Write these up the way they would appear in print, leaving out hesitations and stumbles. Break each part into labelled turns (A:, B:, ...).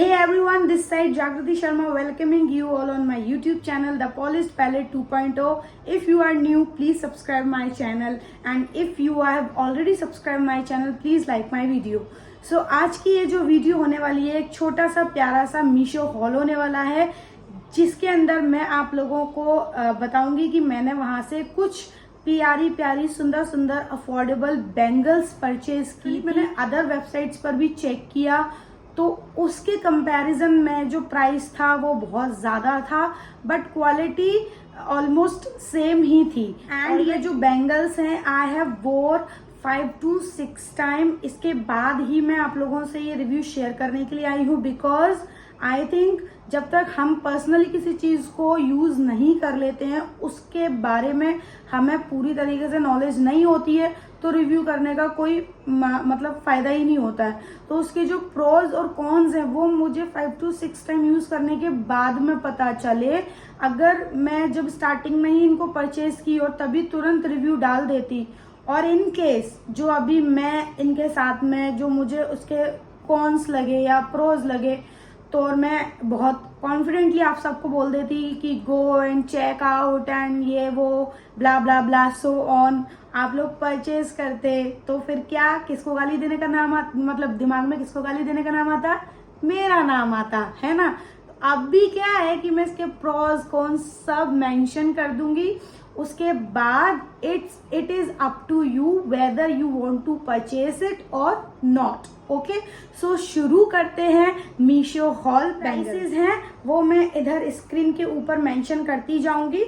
A: Hey everyone, this side Jagrati Sharma welcoming you all on my YouTube channel The Polished Palette 2.0. If you are new, please subscribe my channel, and if you have already subscribed my channel, please like my video. So आज की ये जो video होने वाली है एक छोटा सा प्यारा सा मीशो हॉल होने वाला है, जिसके अंदर मैं आप लोगों को बताऊंगी कि मैंने वहां से कुछ प्यारी प्यारी सुंदर सुंदर अफोर्डेबल बैंगल्स परचेज की। मैंने अदर वेबसाइट्स पर भी चेक किया तो उसके कंपैरिजन में जो प्राइस था वो बहुत ज़्यादा था, बट क्वालिटी ऑलमोस्ट सेम ही थी। एंड ये जो बैंगल्स हैं आई हैव वोर 5 to 6 टाइम। इसके बाद ही मैं आप लोगों से ये रिव्यू शेयर करने के लिए आई हूँ, बिकॉज आई थिंक जब तक हम पर्सनली किसी चीज़ को यूज़ नहीं कर लेते हैं, उसके बारे में हमें पूरी तरीके से नॉलेज नहीं होती है, तो रिव्यू करने का कोई मतलब फ़ायदा ही नहीं होता है। तो उसके जो प्रोज और कॉन्स हैं वो मुझे 5 to 6 टाइम यूज़ करने के बाद में पता चले। अगर मैं जब स्टार्टिंग में ही इनको परचेज की और तभी तुरंत रिव्यू डाल देती, और इन केस जो अभी मैं इनके साथ में जो मुझे उसके कॉन्स लगे या प्रोज लगे, तो मैं बहुत कॉन्फिडेंटली आप सबको बोल देती कि go and check out and ये वो ब्ला ब्ला ब्ला सो ऑन, आप लोग परचेज करते। तो फिर क्या, किसको गाली देने का नाम मतलब दिमाग में किसको गाली देने का नाम आता? मेरा नाम आता है ना। अब भी क्या है कि मैं इसके प्रोज कॉन्स सब मेंशन कर दूंगी। उसके बाद it is up to you whether you want to purchase it और नॉट। ओके, सो शुरू करते हैं। मीशो हॉल प्राइसेस हैं वो मैं इधर स्क्रीन के ऊपर मेंशन करती जाऊंगी,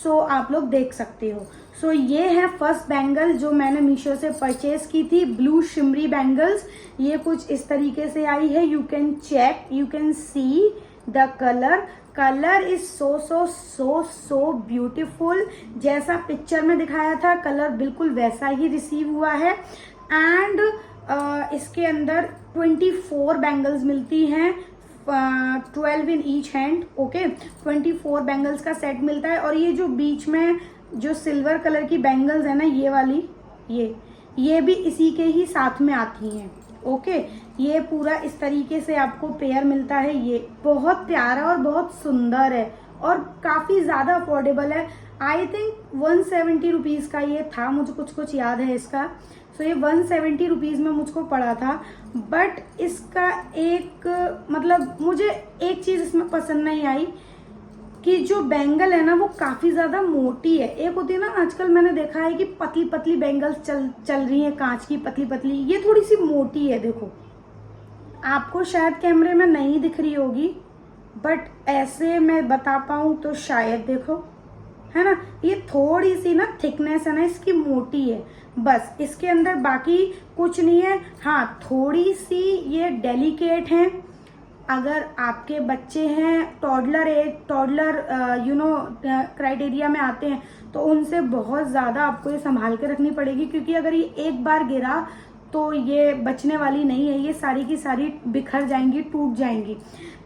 A: सो आप लोग देख सकते हो। सो ये है फर्स्ट बैंगल जो मैंने मीशो से परचेज की थी, ब्लू शिमरी बैंगल्स। ये कुछ इस तरीके से आई है। You can check, you can see the colour is so beautiful. जैसा पिक्चर में दिखाया था कलर बिल्कुल वैसा ही रिसीव हुआ है। एंड इसके अंदर 24 बैंगल्स मिलती हैं, 12 in each hand. Okay, 24 bangles का सेट मिलता है। और ये जो बीच में जो सिल्वर कलर की बैंगल्स है ना, ये वाली, ये भी इसी के ही साथ में आती हैं। ओके, ये पूरा इस तरीके से आपको पेयर मिलता है। ये बहुत प्यारा और बहुत सुंदर है और काफी ज्यादा अफोर्डेबल है। आई थिंक 170 रुपीज का ये था, मुझे कुछ याद है इसका। सो ये 170 रुपीज में मुझको पड़ा था। बट इसका एक मतलब मुझे एक चीज इसमें पसंद नहीं आई कि जो बैंगल है ना वो काफी ज्यादा मोटी है। एक होती है ना, आजकल मैंने देखा है कि पतली पतली बैंगल्स चल रही है, कांच की पतली पतली, ये थोड़ी सी मोटी है। देखो, आपको शायद कैमरे में नहीं दिख रही होगी, बट ऐसे मैं बता पाऊं तो शायद, देखो है ना, ये थोड़ी सी ना थिकनेस है ना इसकी, मोटी है बस। इसके अंदर बाकी कुछ नहीं है। हाँ, थोड़ी सी ये डेलिकेट है। अगर आपके बच्चे हैं टॉडलर क्राइटेरिया में आते हैं, तो उनसे बहुत ज़्यादा आपको ये संभाल के रखनी पड़ेगी, क्योंकि अगर ये एक बार गिरा तो ये बचने वाली नहीं है। ये सारी की सारी बिखर जाएंगी, टूट जाएंगी।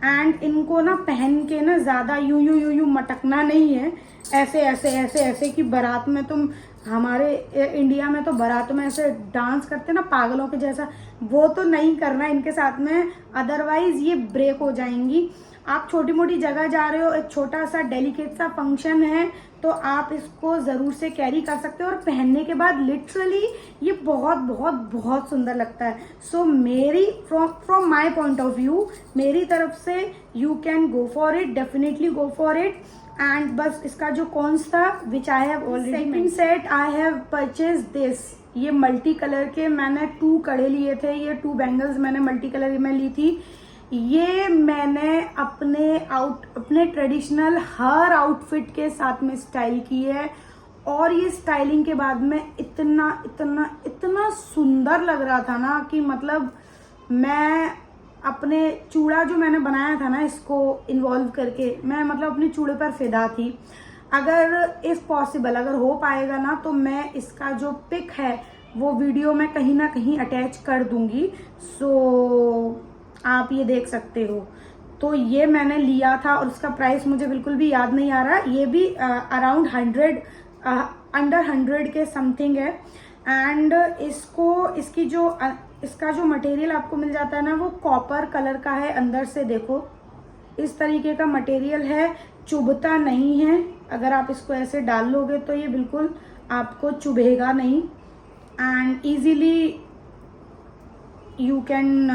A: एंड इनको ना पहन के ना ज़्यादा यूं मटकना नहीं है, ऐसे कि बारात में तुम, हमारे इंडिया में तो बारातों में ऐसे डांस करते ना पागलों के जैसा, वो तो नहीं करना इनके साथ में, अदरवाइज ये ब्रेक हो जाएंगी। आप छोटी मोटी जगह जा रहे हो, एक छोटा सा डेलिकेट सा फंक्शन है, तो आप इसको जरूर से कैरी कर सकते हो। और पहनने के बाद लिटरली ये बहुत बहुत बहुत सुंदर लगता है। सो मेरी from my point of view, मेरी तरफ से you can go for it, definitely go for it. And बस इसका जो कॉन्स था which I have already, second set I have purchase this. ये मल्टी कलर के मैंने 2 कड़े लिए थे, ये 2 बैंगल्स मैंने मल्टी कलर में ली थी। ये मैंने अपने ट्रेडिशनल हर आउटफिट के साथ में स्टाइल की है, और ये स्टाइलिंग के बाद में इतना सुंदर लग रहा था ना कि मतलब मैं अपने चूड़ा जो मैंने बनाया था ना इसको इन्वॉल्व करके, मैं मतलब अपने चूड़े पर फिदा थी। अगर इफ पॉसिबल, अगर हो पाएगा ना, तो मैं इसका जो पिक है वो वीडियो में कहीं ना कहीं अटैच कर दूंगी, सो आप ये देख सकते हो। तो ये मैंने लिया था और उसका प्राइस मुझे बिल्कुल भी याद नहीं आ रहा। ये भी अराउंड 100 अंडर 100 के समथिंग है। एंड इसकी जो इसका जो मटेरियल आपको मिल जाता है ना वो कॉपर कलर का है। अंदर से देखो इस तरीके का मटेरियल है, चुभता नहीं है। अगर आप इसको ऐसे डाल लोगे तो ये बिल्कुल आपको चुभेगा नहीं and easily you can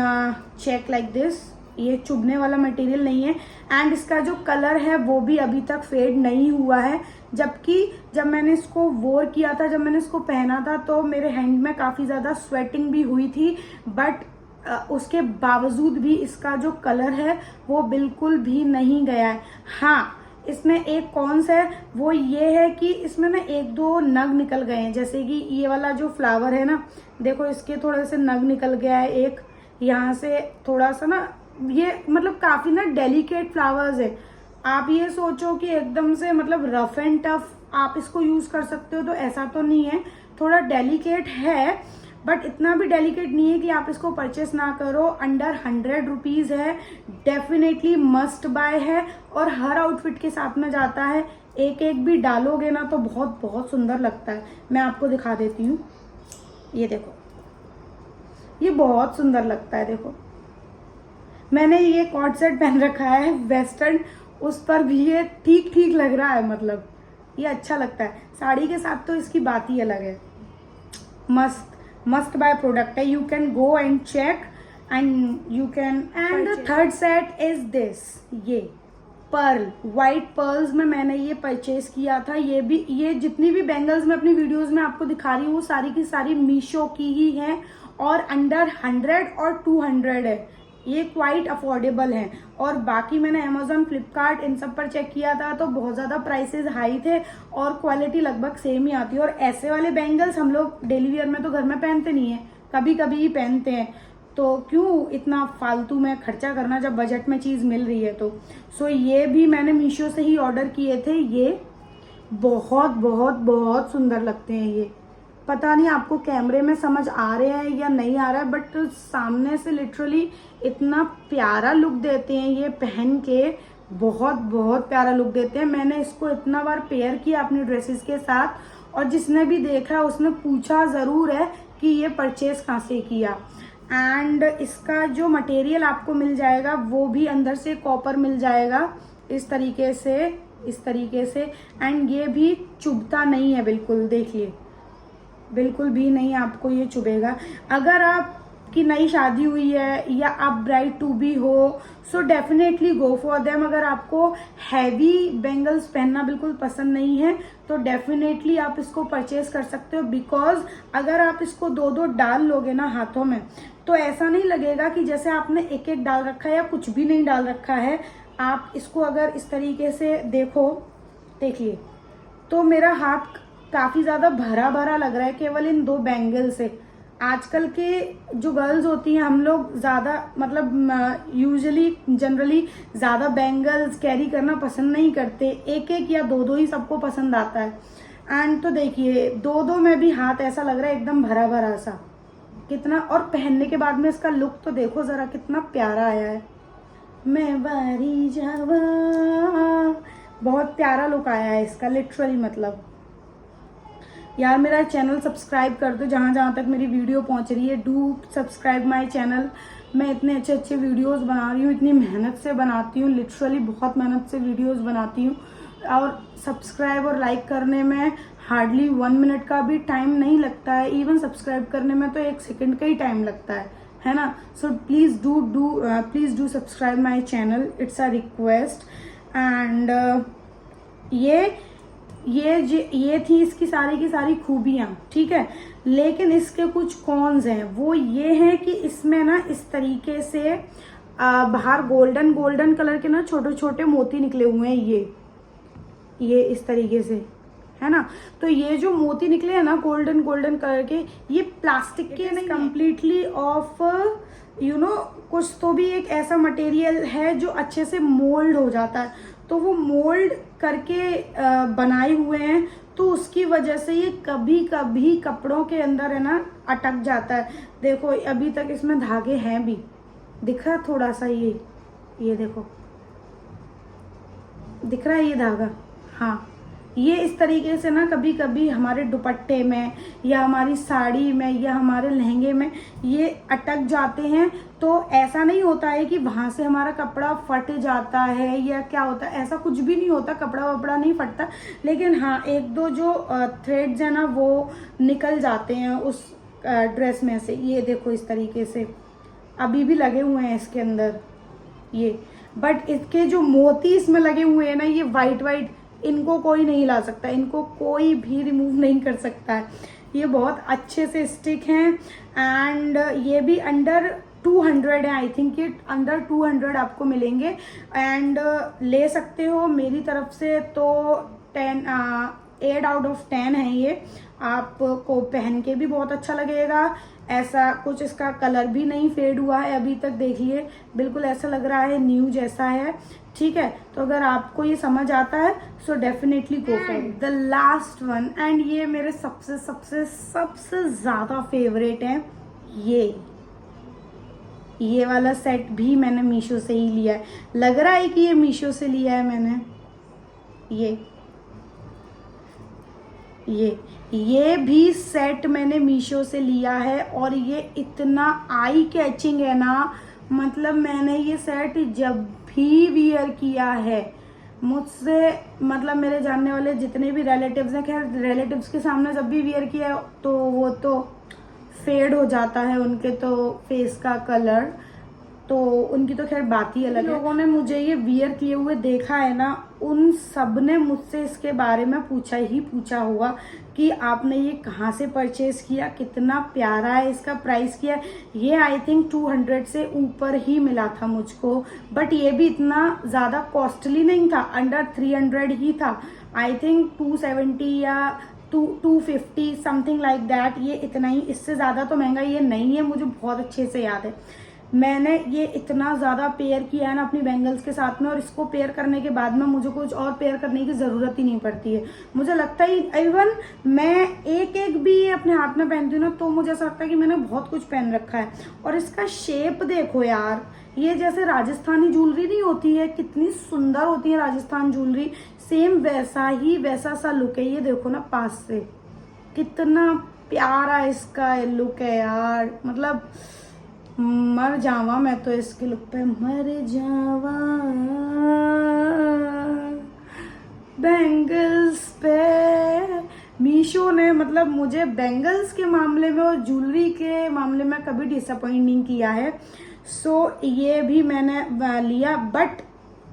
A: check like this. ये चुभने वाला मटेरियल नहीं है एंड इसका जो कलर है वो भी अभी तक फेड नहीं हुआ है। जबकि जब मैंने इसको वोर किया था, जब मैंने इसको पहना था तो मेरे हैंड में काफ़ी ज़्यादा स्वेटिंग भी हुई थी, बट उसके बावजूद भी इसका जो कलर है वो बिल्कुल भी नहीं गया है। हाँ, इसमें एक कॉन्स है, वो ये है कि इसमें ना एक दो नग निकल गए हैं। जैसे कि ये वाला जो फ्लावर है ना, देखो इसके थोड़े से नग निकल गया है, एक यहाँ से थोड़ा सा ना, ये मतलब काफ़ी ना डेलिकेट फ्लावर्स है। आप ये सोचो कि एकदम से मतलब रफ एंड टफ आप इसको यूज़ कर सकते हो, तो ऐसा तो नहीं है। थोड़ा डेलिकेट है बट इतना भी डेलिकेट नहीं है कि आप इसको परचेस ना करो। अंडर 100 रुपीज़ है, डेफिनेटली मस्ट बाय है और हर आउटफिट के साथ में जाता है। एक एक भी डालोगे ना तो बहुत बहुत सुंदर लगता है। मैं आपको दिखा देती हूँ, ये देखो, ये बहुत सुंदर लगता है। देखो मैंने ये कॉट सेट पहन रखा है वेस्टर्न, उस पर भी ये ठीक ठीक लग रहा है, मतलब ये अच्छा लगता है। साड़ी के साथ तो इसकी बात ही अलग है। मस्ट बाय प्रोडक्ट है, you can go and check and you can. And the third set is this, ये पर्ल, वाइट पर्ल्स में मैंने ये परचेज किया था। ये जितनी भी बैंगल्स मैं अपनी वीडियोस में आपको दिखा रही हूँ वो सारी की सारी मीशो की ही है और अंडर 100 और 200 है। ये क्वाइट अफोर्डेबल है। और बाकी मैंने अमेजोन, फ्लिपकार्ट इन सब पर चेक किया था तो बहुत ज़्यादा प्राइसेस हाई थे और क्वालिटी लगभग सेम ही आती है। और ऐसे वाले बैंगल्स हम लोग डेली वियर में तो घर में पहनते नहीं है, कभी कभी ही पहनते हैं, तो क्यों इतना फालतू में खर्चा करना जब बजट में चीज़ मिल रही है तो। सो ये भी मैंने मीशो से ही ऑर्डर किए थे। ये बहुत बहुत बहुत सुंदर लगते हैं। ये पता नहीं आपको कैमरे में समझ आ रहे हैं या नहीं आ रहा है, बट सामने से लिटरली इतना प्यारा लुक देते हैं ये पहन के, बहुत बहुत प्यारा लुक देते हैं। मैंने इसको इतना बार पेयर किया अपनी ड्रेसेस के साथ और जिसने भी देखा उसने पूछा ज़रूर है कि ये परचेज कहाँ से किया। एंड इसका जो मटेरियल आपको मिल जाएगा वो भी अंदर से कॉपर मिल जाएगा इस तरीके से एंड ये भी चुभता नहीं है बिल्कुल, देखिए बिल्कुल भी नहीं आपको ये चुभेगा। अगर आपकी नई शादी हुई है या आप ब्राइड टू बी हो so definitely go for them. अगर आपको हैवी बैंगल्स पहनना बिल्कुल पसंद नहीं है तो डेफिनेटली आप इसको परचेज कर सकते हो, बिकॉज अगर आप इसको दो दो डाल लोगे ना हाथों में तो ऐसा नहीं लगेगा कि जैसे आपने एक एक डाल रखा है या कुछ भी नहीं डाल रखा है। आप इसको अगर इस तरीके से देखिए तो मेरा हाथ काफ़ी ज़्यादा भरा भरा लग रहा है केवल इन दो बैंगल से। आजकल के जो गर्ल्स होती हैं, हम लोग ज़्यादा मतलब जनरली ज़्यादा बैंगल्स कैरी करना पसंद नहीं करते, एक एक या दो दो ही सबको पसंद आता है। एंड तो देखिए दो दो में भी हाथ ऐसा लग रहा है एकदम भरा भरा सा, कितना। और पहनने के बाद में इसका लुक तो देखो ज़रा कितना प्यारा आया है। मैं बारी जावा, बहुत प्यारा लुक आया है इसका लिटरली। मतलब यार मेरा चैनल सब्सक्राइब कर दो, जहाँ जहाँ तक मेरी वीडियो पहुँच रही है डू सब्सक्राइब माय चैनल। मैं इतने अच्छे अच्छे वीडियोस बना रही हूँ, इतनी मेहनत से बनाती हूँ, लिटरली बहुत मेहनत से वीडियोस बनाती हूँ और सब्सक्राइब और लाइक करने में हार्डली 1 मिनट का भी टाइम नहीं लगता है। इवन सब्सक्राइब करने में तो 1 सेकंड का ही टाइम लगता है ना। So please do subscribe my channel, it's a request. And ये थी इसकी सारी की सारी खूबियाँ, ठीक है। लेकिन इसके कुछ कॉन्स हैं, वो ये हैं कि इसमें ना इस तरीके से बाहर गोल्डन कलर के ना छोटे छोटे मोती निकले हुए हैं। ये इस तरीके से है ना, तो ये जो मोती निकले हैं ना गोल्डन कलर के, ये प्लास्टिक के नहीं, कम्प्लीटली ऑफ कुछ तो भी एक ऐसा मटेरियल है जो अच्छे से मोल्ड हो जाता है, तो वो मोल्ड करके बनाए हुए हैं, तो उसकी वजह से ये कभी कभी कपड़ों के अंदर है ना अटक जाता है। देखो अभी तक इसमें धागे हैं भी, दिख रहा थोड़ा सा, ये देखो दिख रहा है ये धागा, हाँ ये इस तरीके से ना कभी कभी हमारे दुपट्टे में या हमारी साड़ी में या हमारे लहंगे में ये अटक जाते हैं। तो ऐसा नहीं होता है कि वहाँ से हमारा कपड़ा फट जाता है या क्या होता है, ऐसा कुछ भी नहीं होता, कपड़ा वपड़ा नहीं फटता। लेकिन हाँ, एक दो जो थ्रेड्स है ना वो निकल जाते हैं उस ड्रेस में से। ये देखो इस तरीके से अभी भी लगे हुए हैं इसके अंदर ये, बट इसके जो मोती इसमें लगे हुए हैं ना, ये वाइट वाइट, इनको कोई नहीं ला सकता, इनको कोई भी रिमूव नहीं कर सकता है। ये बहुत अच्छे से स्टिक हैं एंड ये भी अंडर 200 है, आई थिंक ये अंडर 200 आपको मिलेंगे एंड ले सकते हो मेरी तरफ से। तो 8 आउट ऑफ 10 है ये, आपको पहन के भी बहुत अच्छा लगेगा। ऐसा कुछ इसका कलर भी नहीं फेड हुआ है अभी तक, देखिए बिल्कुल ऐसा लग रहा है न्यू जैसा है। ठीक है, तो अगर आपको ये समझ आता है so definitely go for it. The last one, and ये मेरे सबसे सबसे सबसे ज़्यादा फेवरेट है, ये वाला सेट भी मैंने मीशो से ही लिया है। लग रहा है कि ये मीशो से लिया है मैंने। ये भी सेट मैंने मीशो से लिया है और ये इतना आई कैचिंग है ना, मतलब मैंने ये सेट जब भी वियर किया है मुझसे, मतलब मेरे जानने वाले जितने भी रिलेटिव्स हैं, खैर रिलेटिव्स के सामने जब भी वियर किया है तो वो तो फेड हो जाता है उनके तो फेस का कलर, तो उनकी तो खैर बात ही अलग है। लोगों ने मुझे ये वियर किए हुए देखा है ना, उन सब ने मुझसे इसके बारे में पूछा होगा कि आपने ये कहाँ से परचेज किया, कितना प्यारा है, इसका प्राइस क्या है। ये आई थिंक 200 से ऊपर ही मिला था मुझको, बट ये भी इतना ज़्यादा कॉस्टली नहीं था, अंडर 300 ही था। आई थिंक 270 या 250 समथिंग लाइक दैट, ये इतना ही, इससे ज़्यादा तो महंगा ये नहीं है। मुझे बहुत अच्छे से याद है, मैंने ये इतना ज़्यादा पेयर किया है ना अपनी बैंगल्स के साथ में, और इसको पेयर करने के बाद में मुझे कुछ और पेयर करने की ज़रूरत ही नहीं पड़ती है। मुझे लगता है इवन मैं एक एक भी अपने हाथ में पहनती हूँ ना तो मुझे ऐसा लगता है कि मैंने बहुत कुछ पहन रखा है। और इसका शेप देखो यार, ये जैसे राजस्थानी ज्वेलरी नहीं होती है, कितनी सुंदर होती है राजस्थान ज्वेलरी, सेम वैसा सा लुक है। ये देखो ना पास से, कितना प्यारा इसका लुक है यार, मतलब मर जावा मैं तो इसके लुक पे, मर जावा बैंगल्स पे। मीशो ने मतलब मुझे बैंगल्स के मामले में और ज्वेलरी के मामले में कभी डिसअपॉइंट नहीं किया है। सो ये भी मैंने लिया, बट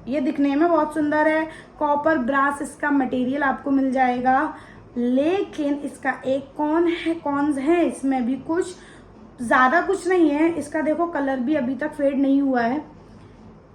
A: ये दिखने में बहुत सुंदर है, कॉपर ब्रास इसका मटेरियल आपको मिल जाएगा, लेकिन इसका एक कॉन्स है इसमें भी, कुछ ज़्यादा कुछ नहीं है। इसका देखो कलर भी अभी तक फेड नहीं हुआ है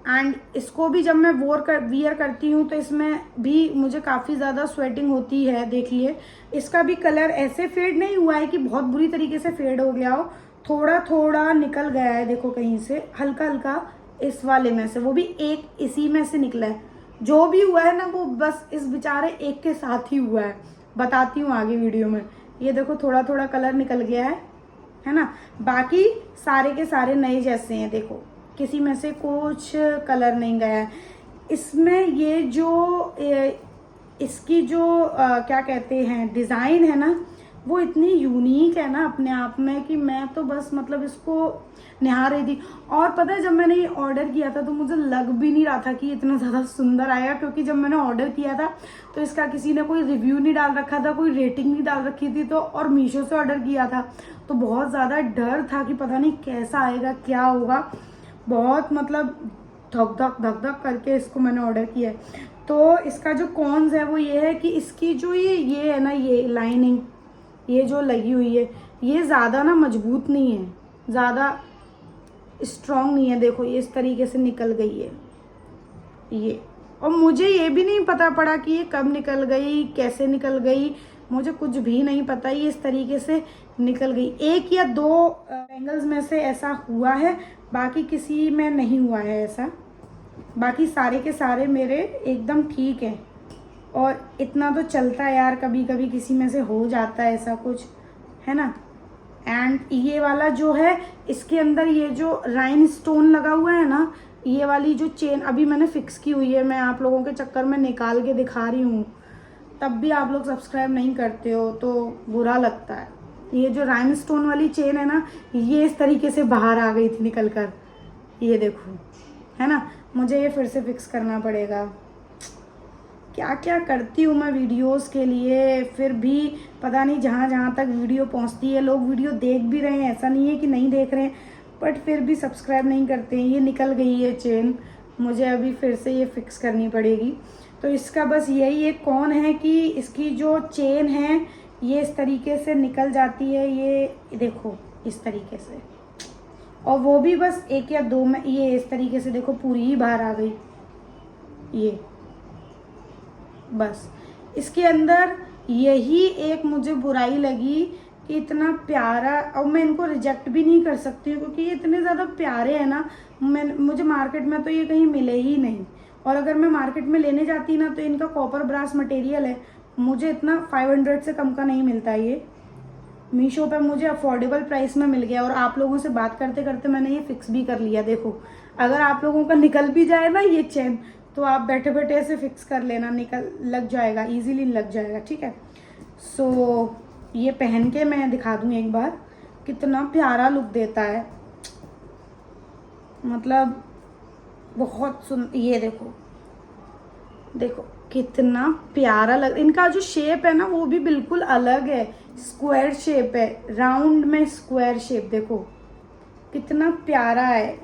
A: एंड इसको भी जब मैं वियर करती हूँ तो इसमें भी मुझे काफ़ी ज़्यादा स्वेटिंग होती है। देखिए इसका भी कलर ऐसे फेड नहीं हुआ है कि बहुत बुरी तरीके से फेड हो गया हो, थोड़ा थोड़ा निकल गया है, देखो कहीं से हल्का हल्का इस वाले में से, वो भी एक इसी में से निकला है। जो भी हुआ है ना वो बस इस बेचारे एक के साथ ही हुआ है, बताती हूँ आगे वीडियो में। ये देखो थोड़ा थोड़ा कलर निकल गया है ना, बाकी सारे के सारे नए जैसे हैं, देखो किसी में से कुछ कलर नहीं गया है। इसमें ये जो इसकी जो क्या कहते हैं डिज़ाइन है ना, वो इतनी यूनिक है ना अपने आप में कि मैं तो बस मतलब इसको निहार रही थी। और पता है जब मैंने ये ऑर्डर किया था तो मुझे लग भी नहीं रहा था कि इतना ज़्यादा सुंदर आएगा, क्योंकि जब मैंने ऑर्डर किया था तो इसका किसी ने कोई रिव्यू नहीं डाल रखा था, कोई रेटिंग नहीं डाल रखी थी, तो और मीशो से ऑर्डर किया था तो बहुत ज़्यादा डर था कि पता नहीं कैसा आएगा, क्या होगा, बहुत मतलब धक धक करके इसको मैंने ऑर्डर किया है। तो इसका जो कॉन्स है वो ये है कि इसकी जो ये है ना, ये लाइनिंग ये जो लगी हुई है ये ज़्यादा ना मजबूत नहीं है, ज़्यादा स्ट्रॉन्ग नहीं है। देखो ये इस तरीके से निकल गई है ये, और मुझे ये भी नहीं पता पड़ा कि ये कब निकल गई, कैसे निकल गई, मुझे कुछ भी नहीं पता, ये इस तरीके से निकल गई। एक या दो बैंगल्स में से ऐसा हुआ है, बाकी किसी में नहीं हुआ है ऐसा, बाकी सारे के सारे मेरे एकदम ठीक है। और इतना तो चलता है यार, कभी कभी किसी में से हो जाता है ऐसा कुछ, है ना। एंड ये वाला जो है इसके अंदर ये जो राइन स्टोन लगा हुआ है ना, ये वाली जो चेन अभी मैंने फिक्स की हुई है, मैं आप लोगों के चक्कर में निकाल के दिखा रही हूँ। तब भी आप लोग सब्सक्राइब नहीं करते हो तो बुरा लगता है। ये जो राइमस्टोन वाली चेन है ना, ये इस तरीके से बाहर आ गई थी निकल कर, ये देखो, है ना। मुझे ये फिर से फिक्स करना पड़ेगा। क्या क्या करती हूँ मैं वीडियोस के लिए, फिर भी पता नहीं जहाँ जहाँ तक वीडियो पहुँचती है, लोग वीडियो देख भी रहे हैं, ऐसा नहीं है कि नहीं देख रहे हैं, बट फिर भी सब्सक्राइब नहीं करते हैं। ये निकल गई है चेन, मुझे अभी फिर से ये फिक्स करनी पड़ेगी। तो इसका बस यही एक कौन है कि इसकी जो चेन है ये इस तरीके से निकल जाती है, ये देखो इस तरीके से, और वो भी बस एक या दो में, ये इस तरीके से देखो पूरी ही बाहर आ गई। ये बस इसके अंदर यही एक मुझे बुराई लगी कि इतना प्यारा, और मैं इनको रिजेक्ट भी नहीं कर सकती हूँ क्योंकि ये इतने ज़्यादा प्यारे हैं ना। मुझे मार्केट में तो ये कहीं मिले ही नहीं, और अगर मैं मार्केट में लेने जाती ना तो इनका कॉपर ब्रास मटेरियल है, मुझे इतना 500 से कम का नहीं मिलता। ये मीशो पे मुझे अफोर्डेबल प्राइस में मिल गया, और आप लोगों से बात करते करते मैंने ये फिक्स भी कर लिया। देखो अगर आप लोगों का निकल भी जाए ना ये चेन, तो आप बैठे बैठे ऐसे फिक्स कर लेना, लग जाएगा, इजीली लग जाएगा, ठीक है। सो ये पहन के मैं दिखा दूँ एक बार, कितना प्यारा लुक देता है, मतलब बहुत ये देखो देखो कितना प्यारा लग, इनका जो शेप है ना वो भी बिल्कुल अलग है, स्क्वायर शेप है, राउंड में स्क्वायर शेप, देखो कितना प्यारा है।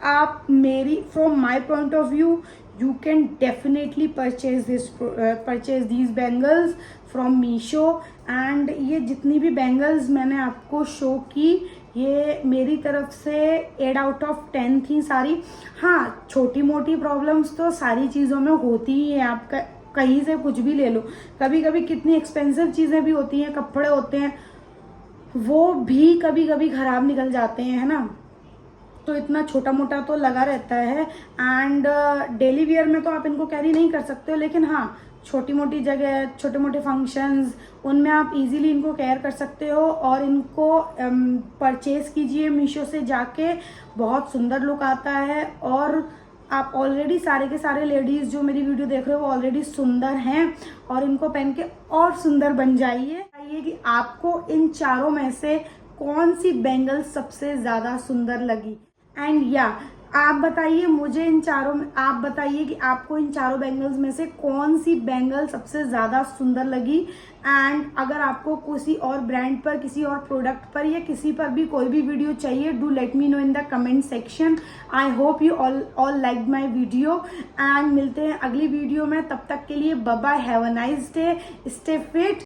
A: आप मेरी from my point of view you can definitely purchase these bangles from Meesho. And ये जितनी भी बैंगल्स मैंने आपको शो की, ये मेरी तरफ से 8 आउट ऑफ 10 थी सारी। हाँ, छोटी मोटी प्रॉब्लम्स तो सारी चीज़ों में होती ही है, आप कहीं से कुछ भी ले लो, कभी कभी कितनी एक्सपेंसिव चीज़ें भी होती हैं, कपड़े होते हैं वो भी कभी कभी ख़राब निकल जाते हैं, है ना। तो इतना छोटा मोटा तो लगा रहता है। एंड डेली वियर में तो आप इनको कैरी नहीं कर सकते हो, लेकिन हाँ छोटी मोटी जगह, छोटे मोटे फंक्शंस, उनमें आप इजीली इनको केयर कर सकते हो। और इनको परचेज कीजिए मीशो से जाके, बहुत सुंदर लुक आता है। और आप ऑलरेडी सारे के सारे लेडीज़ जो मेरी वीडियो देख रहे हो वो ऑलरेडी सुंदर हैं, और इनको पहन के और सुंदर बन जाइए। कि आपको इन चारों में से कौन सी बैंगल सबसे ज़्यादा सुंदर लगी। एंड या आप बताइए मुझे इन चारों में, आप बताइए कि आपको इन चारों बैंगल्स में से कौन सी बैंगल सबसे ज़्यादा सुंदर लगी। एंड अगर आपको किसी और ब्रांड पर, किसी और प्रोडक्ट पर, या किसी पर भी कोई भी वीडियो चाहिए, do let me know in the comment section. I hope you all like my video. And मिलते हैं अगली वीडियो में, तब तक के लिए bye bye, have a nice day, stay fit.